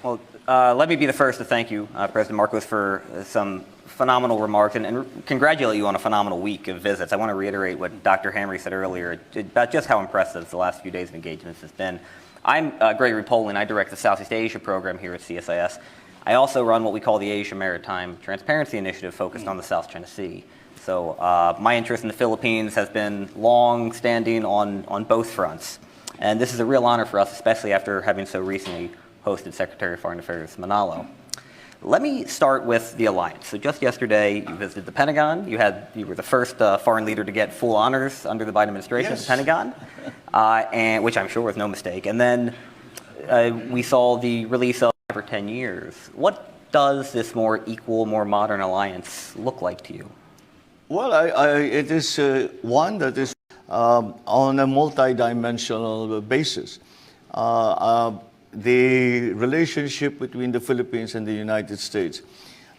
Well, let me be the first to thank you, President Marcos, for some phenomenal remarks and congratulate you on a phenomenal week of visits. I want to reiterate what Dr. Hamry said earlier about just how impressive the last few days of engagements has been. I'm Gregory Poland. I direct the Southeast Asia program here at CSIS. I also run what we call the Asia Maritime Transparency Initiative focused on the South China Sea. So my interest in the Philippines has been long-standing on both fronts. And this is a real honor for us, especially after having so recently hosted Secretary of Foreign Affairs Manalo. Let me start with the alliance. So just yesterday, you visited the Pentagon. You were the first foreign leader to get full honors under the Biden administration at the Pentagon, and which I'm sure was no mistake. And then we saw the release of for 10 years. What does this more equal, more modern alliance look like to you? Well, it is one that is on a multi-dimensional basis. The relationship between the Philippines and the United States,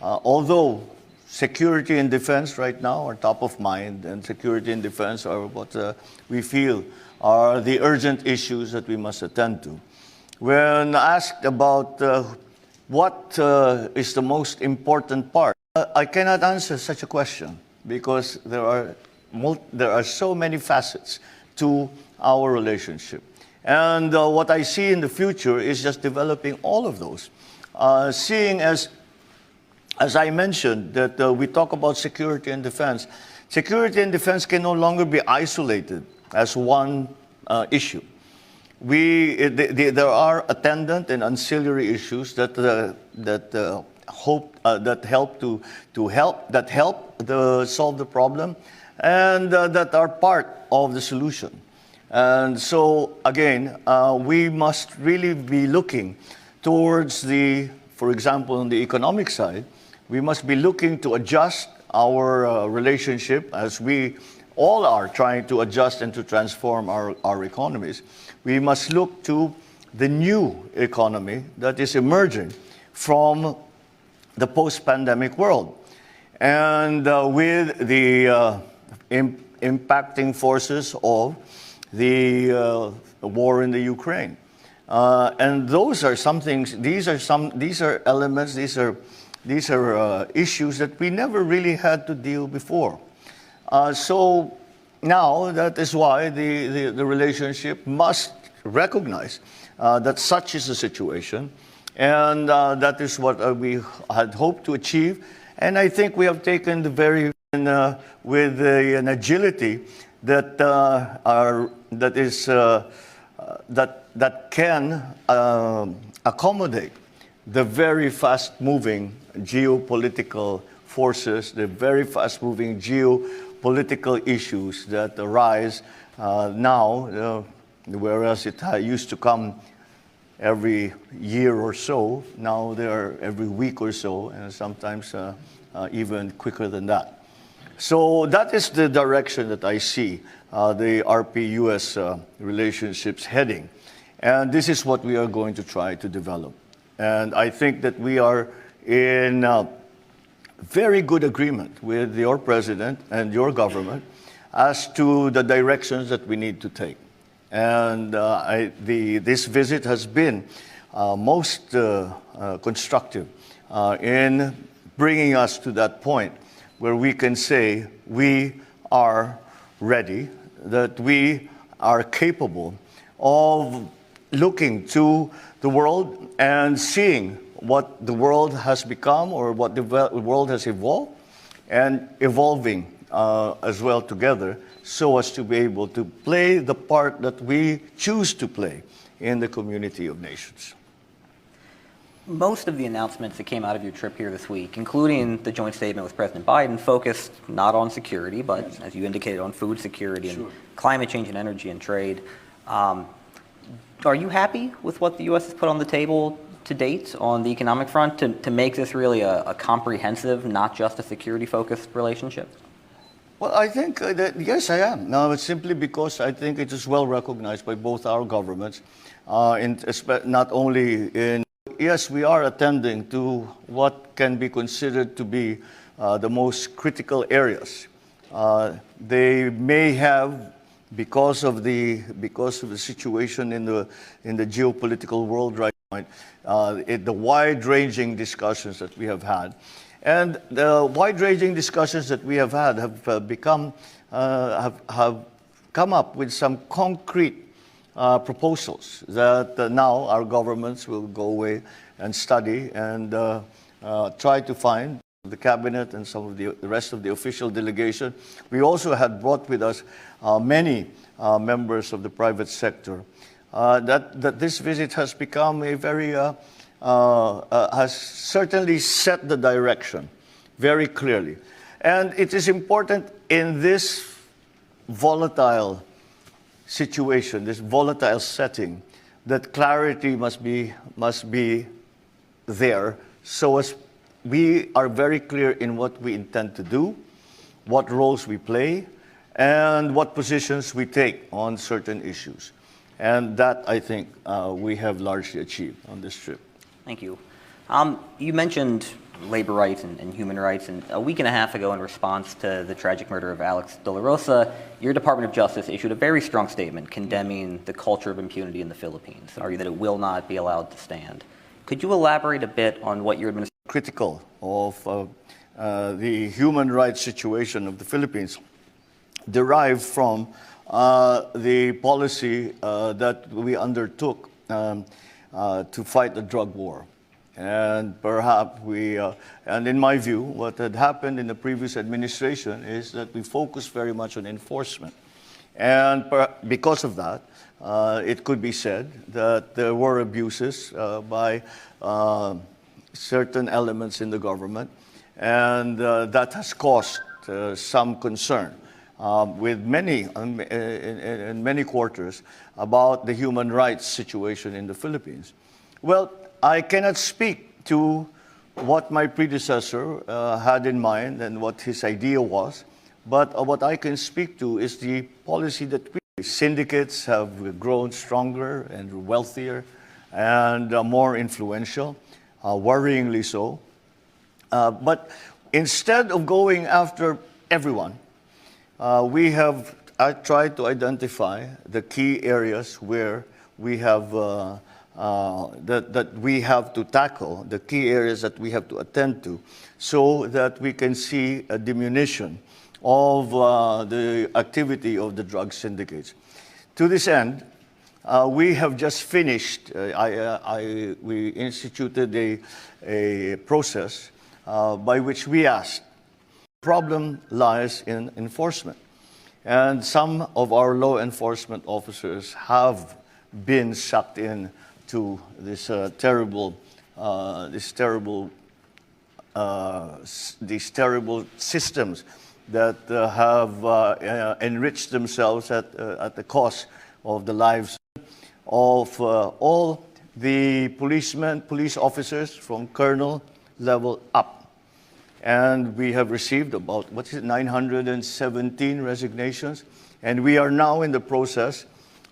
although security and defense right now are top of mind, and security and defense are what we feel are the urgent issues that we must attend to. When asked about what is the most important part, I cannot answer such a question because there are so many facets to our relationship. And what I see in the future is just developing all of those. Seeing as I mentioned, that we talk about security and defense. Security and defense can no longer be isolated as one issue. There are attendant and ancillary issues that help solve the problem, and that are part of the solution. And so again, we must really be looking towards for example, on the economic side, we must be looking to adjust our relationship as we all are trying to adjust and to transform our economies. We must look to the new economy that is emerging from the post-pandemic world. And with the impacting forces of the war in the Ukraine. And those are some things, these are elements, these are issues that we never really had to deal before. So now that is why the relationship must recognize that such is the situation, and that is what we had hoped to achieve. And I think we have taken with an agility that can accommodate the very fast-moving geopolitical forces, the very fast-moving geopolitical issues that arise now, whereas it used to come every year or so. Now they are every week or so, and sometimes even quicker than that. So that is the direction that I see the RP-US relationships heading. And this is what we are going to try to develop. And I think that we are in very good agreement with your president and your government as to the directions that we need to take. And this visit has been most constructive in bringing us to that point where we can say we are ready, that we are capable of looking to the world and seeing what the world has become or what the world has evolved, and evolving as well together, so as to be able to play the part that we choose to play in the community of nations. Most of the announcements that came out of your trip here this week, including the joint statement with President Biden, focused not on security, but as you indicated, on food security and climate change and energy and trade. Are you happy with what the U.S. has put on the table to date on the economic front to make this really a comprehensive, not just a security-focused relationship? Well, I think that, yes, I am. No, it's simply because I think it is well recognized by both our governments, not only in... Yes, we are attending to what can be considered to be the most critical areas. They may have, because of the situation in the geopolitical world right the wide-ranging discussions that we have had. And the wide-ranging discussions that we have had have have come up with some concrete proposals that now our governments will go away and study and try to find. The cabinet and some of the rest of the official delegation. We also had brought with us many members of the private sector. That this visit has become a very, has certainly set the direction very clearly. And it is important in this volatile situation, this volatile setting, that clarity must be there so as we are very clear in what we intend to do, what roles we play, and what positions we take on certain issues. And that, I think, we have largely achieved on this trip. Thank you. You mentioned labor rights and human rights, and a week and a half ago in response to the tragic murder of Alex De La Rosa, your Department of Justice issued a very strong statement condemning the culture of impunity in the Philippines, and argued that it will not be allowed to stand. Could you elaborate a bit on what your administration critical of the human rights situation of the Philippines derived from the policy that we undertook to fight the drug war. And perhaps and in my view, what had happened in the previous administration is that we focused very much on enforcement. And because of that, it could be said that there were abuses by certain elements in the government, and that has caused some concern with many, in many quarters, about the human rights situation in the Philippines. Well, I cannot speak to what my predecessor had in mind and what his idea was, but what I can speak to is the policy that syndicates have grown stronger and wealthier and more influential. Worryingly so. But instead of going after everyone, we have tried to identify the key areas where we have that we have to tackle, the key areas that we have to attend to, so that we can see a diminution of the activity of the drug syndicates. To this end, we have just finished, we instituted a process by which we asked, the problem lies in enforcement. And some of our law enforcement officers have been sucked in to this terrible these terrible systems that have enriched themselves at the cost of the lives of all the police officers from colonel level up. And we have received about, 917 resignations. And we are now in the process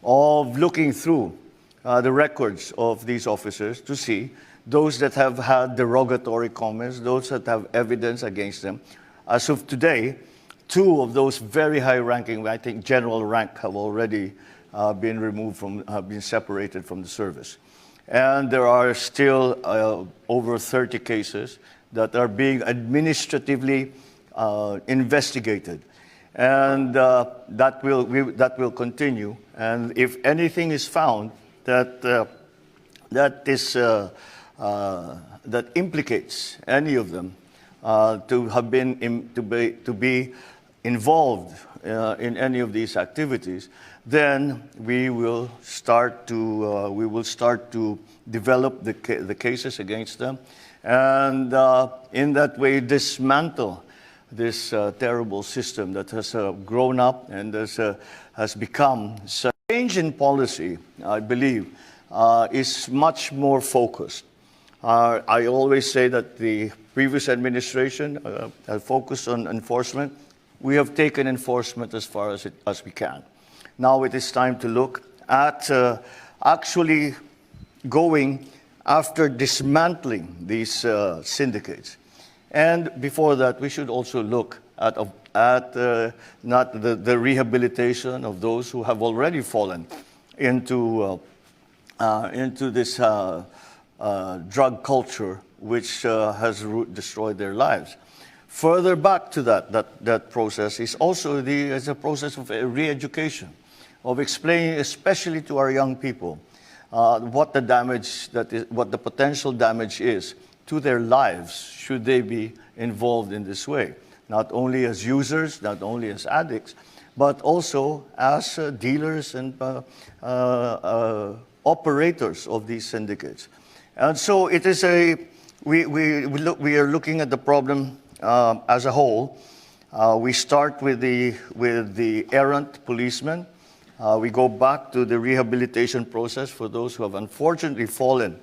of looking through the records of these officers to see those that have had derogatory comments, those that have evidence against them. As of today, 2 of those very high-ranking, I think general rank, have already been removed from, been separated from the service. And there are still over 30 cases that are being administratively investigated. And that will continue. And if anything is found that that implicates any of them to have been to be involved in any of these activities, then we will start to develop the cases against them, and in that way dismantle this terrible system that has grown up and has become such. Change in policy, I believe, is much more focused. I always say that the previous administration focused on enforcement. We have taken enforcement as far as we can. Now it is time to look at actually going after dismantling these syndicates. And before that, we should also look at not the rehabilitation of those who have already fallen into this drug culture which has destroyed their lives. Further back to that process is also a process of re-education, of explaining, especially to our young people, what the potential damage is to their lives should they be involved in this way, not only as users, not only as addicts, but also as dealers and operators of these syndicates. And so it is we are looking at the problem as a whole. We start with the errant policemen. We go back to the rehabilitation process for those who have unfortunately fallen,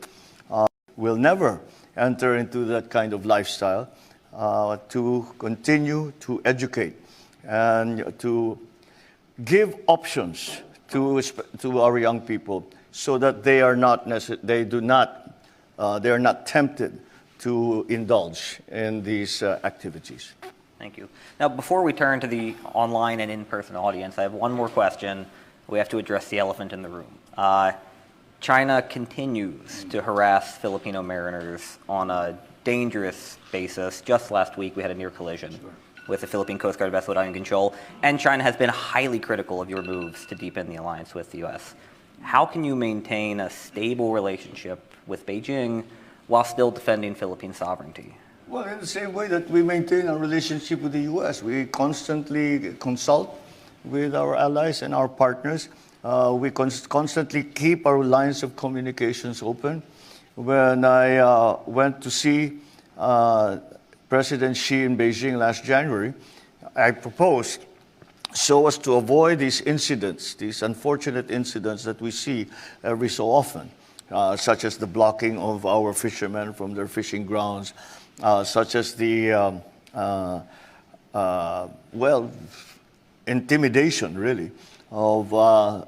will never enter into that kind of lifestyle, to continue to educate and to give options to our young people so that they are not tempted to indulge in these activities. Thank you. Now, before we turn to the online and in-person audience, I have one more question. We have to address the elephant in the room. China continues to harass Filipino mariners on a dangerous basis. Just last week, we had a near collision with the Philippine Coast Guard vessel without control, and China has been highly critical of your moves to deepen the alliance with the U.S. How can you maintain a stable relationship with Beijing while still defending Philippine sovereignty? Well, in the same way that we maintain our relationship with the U.S., we constantly consult with our allies and our partners. We constantly keep our lines of communications open. When I went to see President Xi in Beijing last January, I proposed, so as to avoid these incidents, these unfortunate incidents that we see every so often, such as the blocking of our fishermen from their fishing grounds, such as the, intimidation, really, of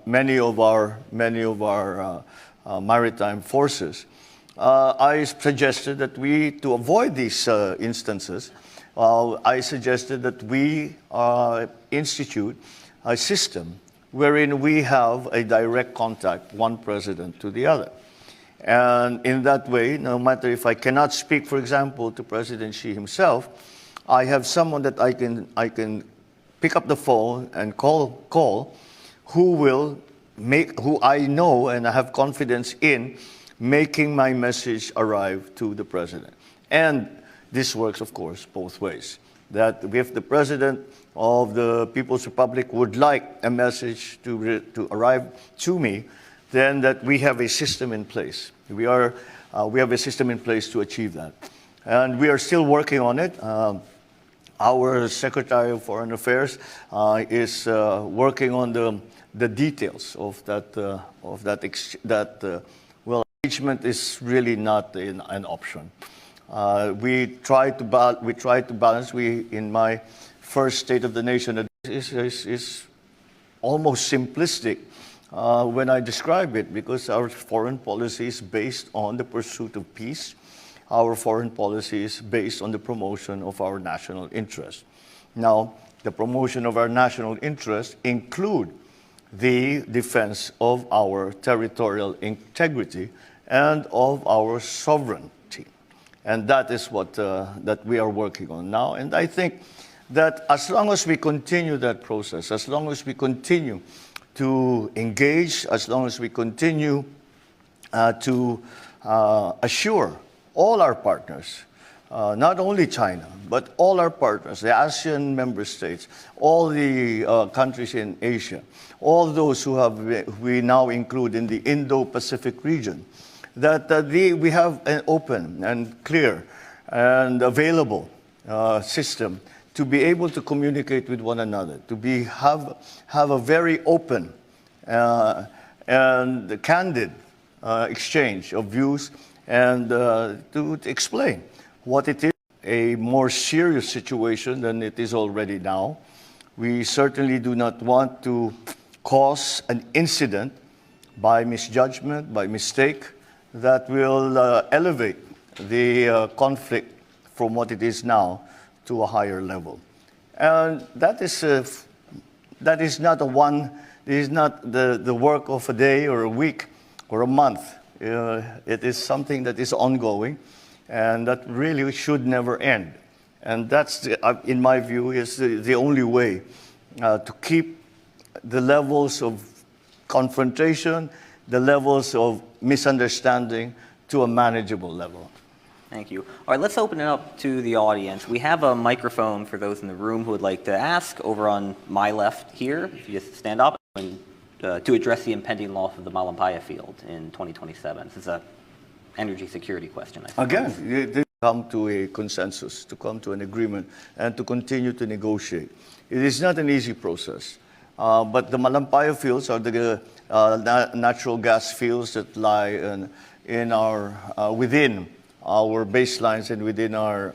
many of our maritime forces. I suggested that to avoid these instances, I suggested that we institute a system wherein we have a direct contact, one president to the other. And in that way, no matter if I cannot speak, for example, to President Xi himself, I have someone that I can pick up the phone and call who I know and I have confidence in making my message arrive to the president. And this works, of course, both ways. That if the president of the People's Republic would like a message to arrive to me, then that we have a system in place. We have a system in place to achieve that. And we are still working on it. Our Secretary of Foreign Affairs is working on the details of that engagement is really not an option. We try to balance. In my first State of the Nation is almost simplistic when I describe it, because our foreign policy is based on the pursuit of peace. Our foreign policy is based on the promotion of our national interest. Now, the promotion of our national interest include the defense of our territorial integrity and of our sovereignty. And that is what that we are working on now. And I think that as long as we continue that process, as long as we continue to engage, as long as we continue to assure all our partners, not only China, but all our partners, the ASEAN member states, all the countries in Asia, all those we now include in the Indo-Pacific region, that we have an open and clear and available system to be able to communicate with one another, to have a very open and candid exchange of views, and to explain what it is, a more serious situation than it is already now. We certainly do not want to cause an incident by misjudgment, by mistake, that will elevate the conflict from what it is now to a higher level. And that is not the work of a day or a week or a month. It is something that is ongoing, and that really should never end. And that's, in my view, is the only way to keep the levels of confrontation, the levels of misunderstanding to a manageable level. Thank you. All right, let's open it up to the audience. We have a microphone for those in the room who would like to ask over on my left here. If you just stand up and, to address the impending loss of the Malampaya field in 2027. This is an energy security question, I suppose. Again, they come to a consensus, to come to an agreement, and to continue to negotiate. It is not an easy process, but the Malampaya fields are the natural gas fields that lie in our, within our baselines and within our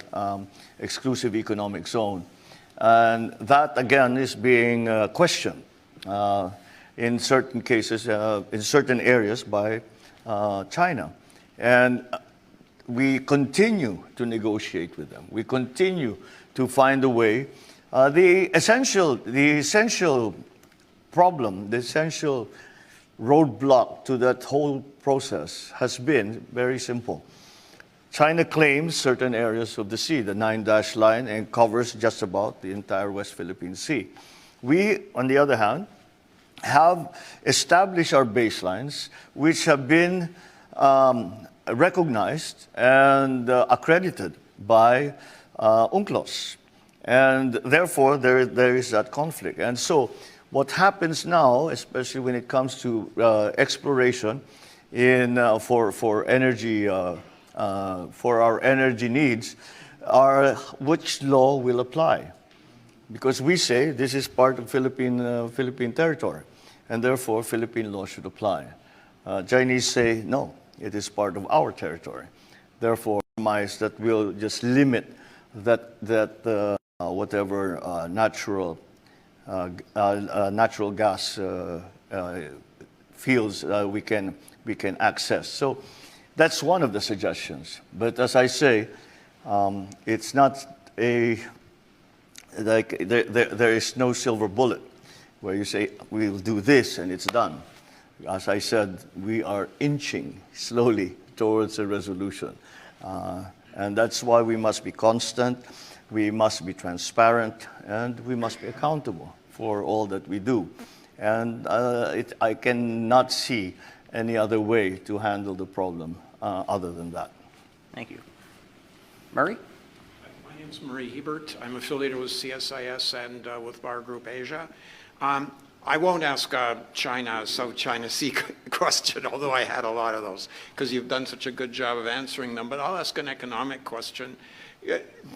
exclusive economic zone. And that, again, is being questioned in certain cases, in certain areas by China. And we continue to negotiate with them. We continue to find a way. The essential problem, the essential roadblock to that whole process has been very simple. China claims certain areas of the sea, the 9-dash line, and covers just about the entire West Philippine Sea. We, on the other hand, have established our baselines, which have been recognized and accredited by UNCLOS. And therefore, there is that conflict. And so what happens now, especially when it comes to exploration for energy, for our energy needs, are which law will apply. Because we say this is part of Philippine territory, and therefore Philippine law should apply. Chinese say, no, it is part of our territory. Therefore, that will just limit that whatever natural gas fields we can access. So that's one of the suggestions. But as I say, it's not there is no silver bullet where you say, we'll do this and it's done. As I said, we are inching slowly towards a resolution. And that's why we must be constant, we must be transparent, and we must be accountable for all that we do. And I cannot see any other way to handle the problem other than that. Thank you. Murray? My name is Murray Hebert. I'm affiliated with CSIS and with Bar Group Asia. I won't ask China, South China Sea question, although I had a lot of those, because you've done such a good job of answering them. But I'll ask an economic question.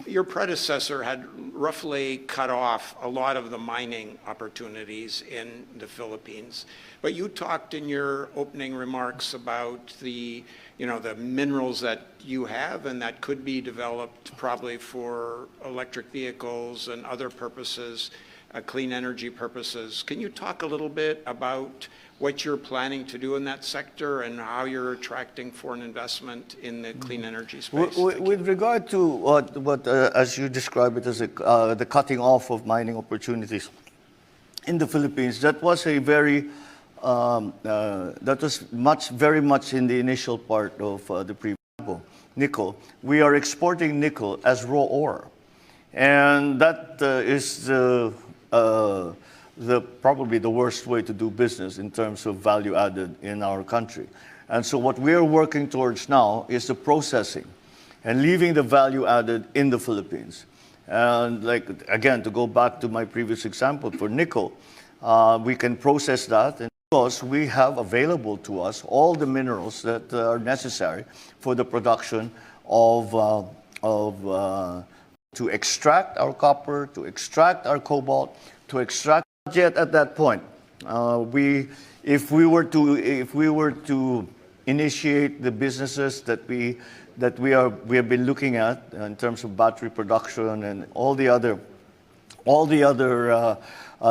Your predecessor had roughly cut off a lot of the mining opportunities in the Philippines. But you talked in your opening remarks about the minerals that you have and that could be developed probably for electric vehicles and other purposes, clean energy purposes. Can you talk a little bit about what you're planning to do in that sector and how you're attracting foreign investment in the clean energy space? With regard to what as you describe it as the cutting off of mining opportunities in the Philippines, that was a very very much in the initial part of the previous nickel. We are exporting nickel as raw ore, and that is probably the worst way to do business in terms of value added in our country. And so what we're working towards now is the processing and leaving the value added in the Philippines. And again, to go back to my previous example for nickel, we can process that, and because we have available to us all the minerals that are necessary for the production to extract our copper, to extract our cobalt, to extract. Yet at that point, if we were to initiate the businesses that we have been looking at in terms of battery production and all the other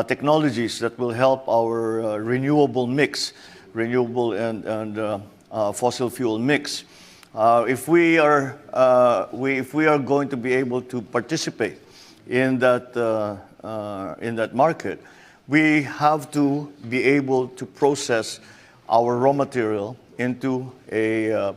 technologies that will help our renewable and fossil fuel mix. If we are going to be able to participate in that market, we have to be able to process our raw material into a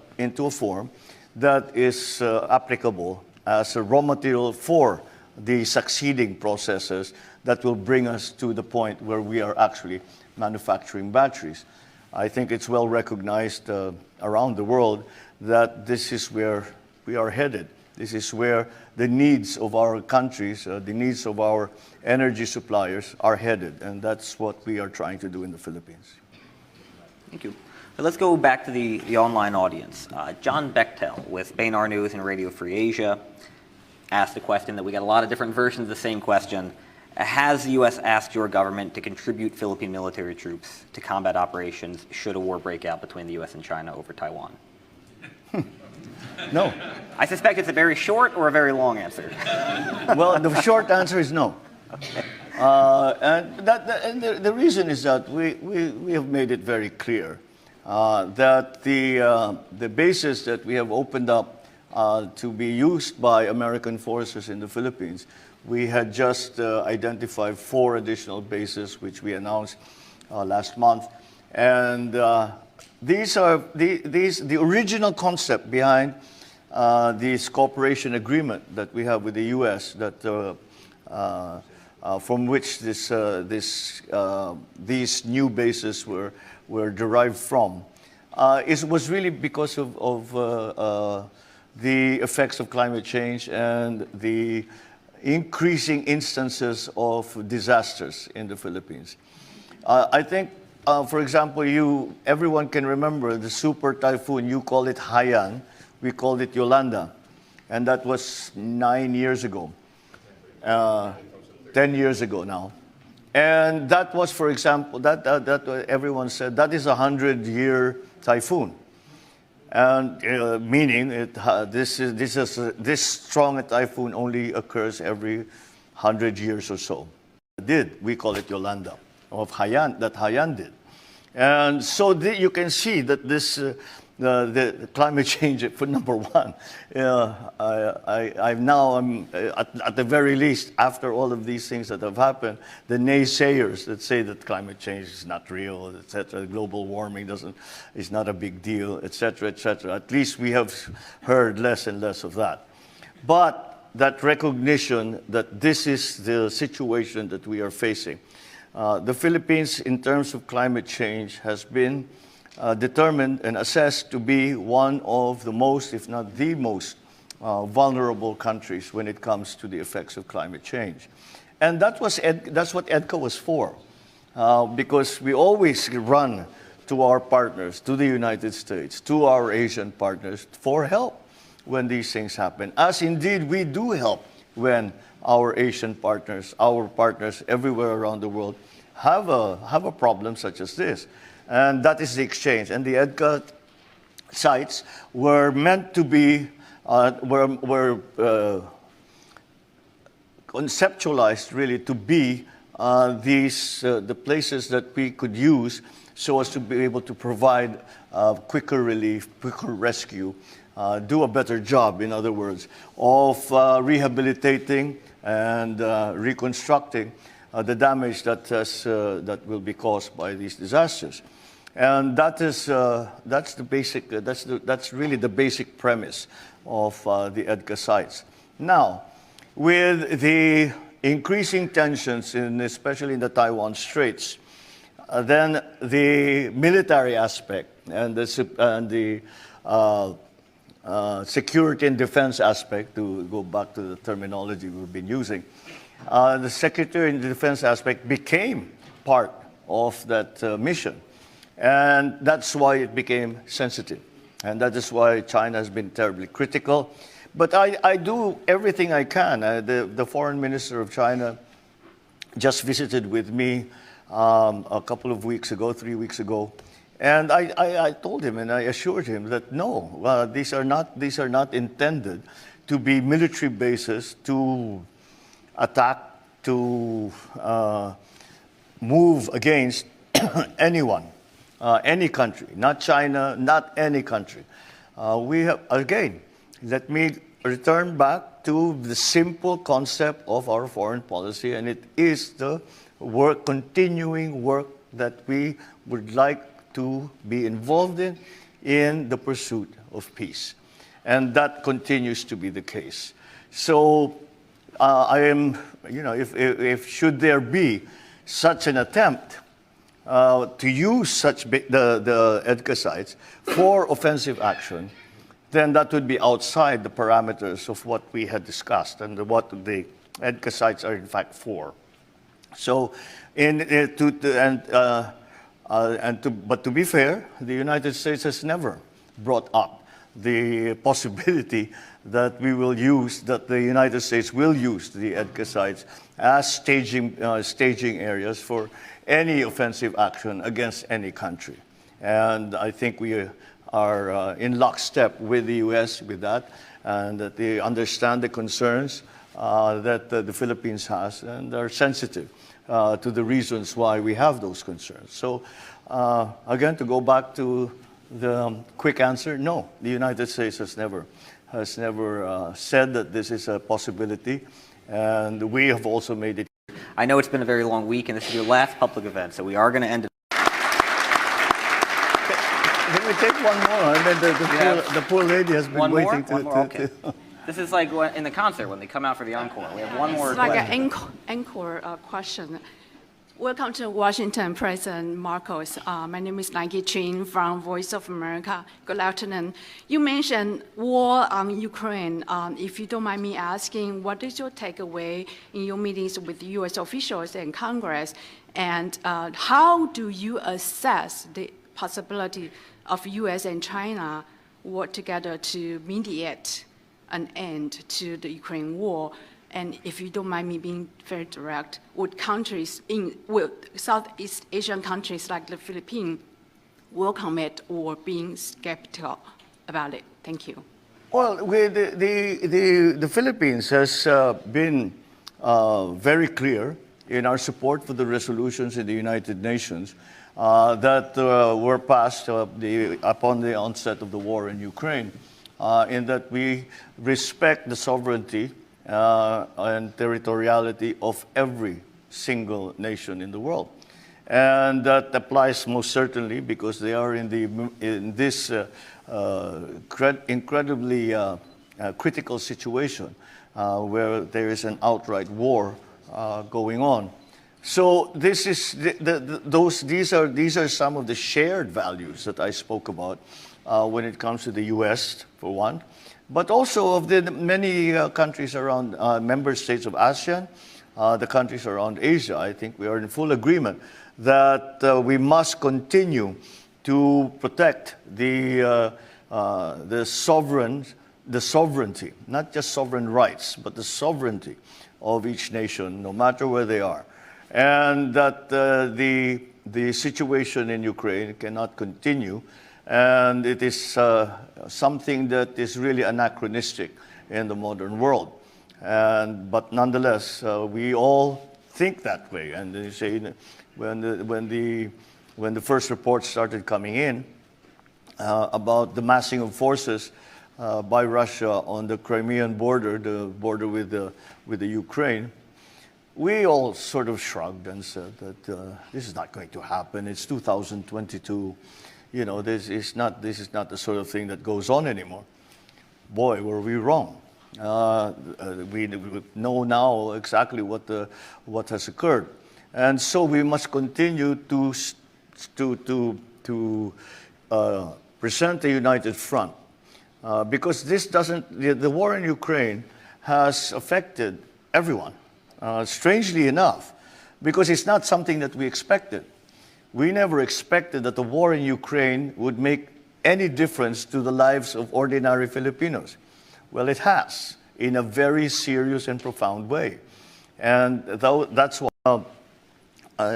form that is applicable as a raw material for the succeeding processes that will bring us to the point where we are actually manufacturing batteries. I think it's well recognized around the world that this is where we are headed. This is where the needs of our countries, the needs of our energy suppliers are headed, and that's what we are trying to do in the Philippines. Thank you. So let's go back to the online audience. John Bechtel with Beinar News and Radio Free Asia asked a question that we got a lot of different versions of the same question. Has the U.S. asked your government to contribute Philippine military troops to combat operations should a war break out between the U.S. and China over Taiwan? No. I suspect it's a very short or a very long answer. Well, the short answer is no. And the reason is that we have made it very clear that the bases that we have opened up to be used by American forces in the Philippines, we had just identified 4 additional bases, which we announced last month. And these are the original concept behind this cooperation agreement that we have with the U.S. that from which these new bases were derived from. It was really because of the effects of climate change and the increasing instances of disasters in the Philippines. I think, for example, everyone can remember the super typhoon. You call it Haiyan, we called it Yolanda, and that was 9 years ago, 10 years ago now. And that was, for example, that everyone said that is a 100-year typhoon. And meaning this strong a typhoon only occurs every 100 years or so. We call it Yolanda, of Haiyan, that Haiyan did. And so you can see that the climate change, for number one, I'm at the very least, after all of these things that have happened, the naysayers that say that climate change is not real, etc., global warming is not a big deal, etc., etc. At least we have heard less and less of that. But that recognition that this is the situation that we are facing. The Philippines, in terms of climate change, has been determined and assessed to be one of the most, if not the most, vulnerable countries when it comes to the effects of climate change. And that's what EDCA was for, because we always run to our partners, to the United States, to our Asian partners for help when these things happen, as indeed we do help when our Asian partners, our partners everywhere around the world have a problem such as this. And that is the exchange. And the EDCA sites were meant to be, conceptualized really to be the places that we could use so as to be able to provide quicker relief, quicker rescue, do a better job, in other words, of rehabilitating and reconstructing the damage that will be caused by these disasters. And that's really the basic premise of the EDCA sites. Now, with the increasing tensions, especially in the Taiwan Straits, then the military aspect and the security and defense aspect, to go back to the terminology we've been using, the security and defense aspect became part of that mission. And that's why it became sensitive. And that is why China has been terribly critical. But I do everything I can. The foreign minister of China just visited with me a couple of weeks ago, 3 weeks ago. And I told him and I assured him that no, these are not intended to be military bases to attack, to move against anyone. Any country, not China, not any country. Let me return back to the simple concept of our foreign policy, and it is the continuing work that we would like to be involved in in the pursuit of peace. And that continues to be the case. So I am, if should there be such an attempt to use the EDCA sites for offensive action, then that would be outside the parameters of what we had discussed and what the EDCA sites are in fact for. So, but to be fair, the United States has never brought up the possibility that the United States will use the EDCA sites as staging areas for any offensive action against any country. And I think we are in lockstep with the US with that, and that they understand the concerns that the Philippines has and are sensitive to the reasons why we have those concerns. So again, to go back to the quick answer, no, the United States has never said that this is a possibility, and we have also made it. I know it's been a very long week, and this is your last public event, so we are going to end it. Can we take one more? I mean, the poor lady has been waiting One more? Okay. This is like in the concert when they come out for the encore. We have one more. It's like an encore question. Welcome to Washington, President Marcos. My name is Nike Chin from Voice of America. Good afternoon. You mentioned war on Ukraine. If you don't mind me asking, what is your takeaway in your meetings with U.S. officials and Congress? And how do you assess the possibility of U.S. and China work together to mediate an end to the Ukraine war? And if you don't mind me being very direct, would Southeast Asian countries like the Philippines welcome it or being skeptical about it? Thank you. Well, the Philippines has been very clear in our support for the resolutions in the United Nations that were passed upon the onset of the war in Ukraine, in that we respect the sovereignty and territoriality of every single nation in the world. And that applies most certainly because they are in this incredibly critical situation where there is an outright war going on. So this is these are some of the shared values that I spoke about when it comes to the U.S. for one, but also of the many countries around member states of ASEAN, the countries around Asia. I think we are in full agreement that we must continue to protect the sovereignty, not just sovereign rights, but the sovereignty of each nation, no matter where they are, and that the situation in Ukraine cannot continue. And it is something that is really anachronistic in the modern world. But nonetheless, we all think that way. And they say when the first reports started coming in about the massing of forces by Russia on the Crimean border, the border with the Ukraine, we all sort of shrugged and said that this is not going to happen. It's 2022. You know, this is not the sort of thing that goes on anymore. Boy, were we wrong. We know now exactly what has occurred, and so we must continue to present a united front, because the war in Ukraine has affected everyone. Strangely enough, because it's not something that we expected. We never expected that the war in Ukraine would make any difference to the lives of ordinary Filipinos. Well, it has, in a very serious and profound way. And that's why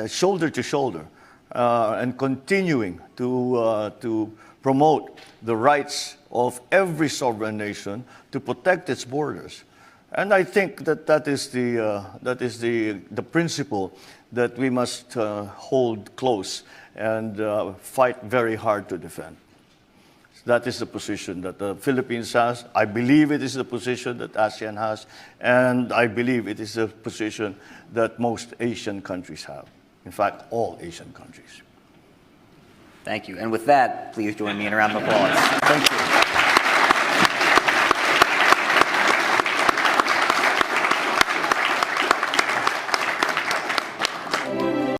shoulder to shoulder and continuing to promote the rights of every sovereign nation to protect its borders. And I think that is the principle that we must hold close and fight very hard to defend. That is the position that the Philippines has. I believe it is the position that ASEAN has, and I believe it is the position that most Asian countries have. In fact, all Asian countries. Thank you. And with that, please join me in a round of applause. Thank you.